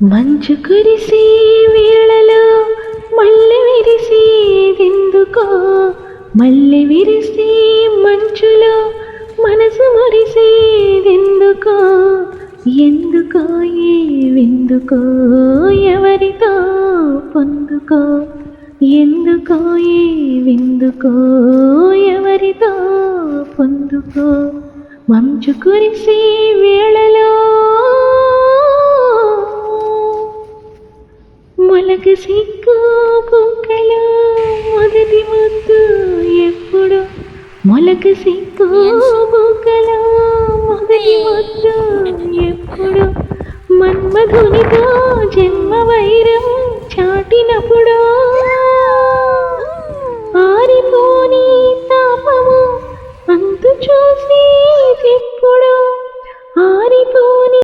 మంచు కురిసే వేళలో మల్లె విరిసేదెందుకో, మల్లె విరిసే మంచులో మనసు మురిసేదెందుకో, ఎందుకో ఏవెందుకో ఎవరితో పొందుకో, ఎందుకో ఏవెందుకో ఎవరితో పొందుకో. మంచు కురిసే వేళలో మొలక సిగ్గు బుగ్గలో మొదటి ముద్దు ఎప్పుడు, మొలక సిగ్గు బుగ్గలో మొదటి ముద్దు ఎప్పుడు, మన్మధునితో జన్మ వైరం చాటినప్పుడు.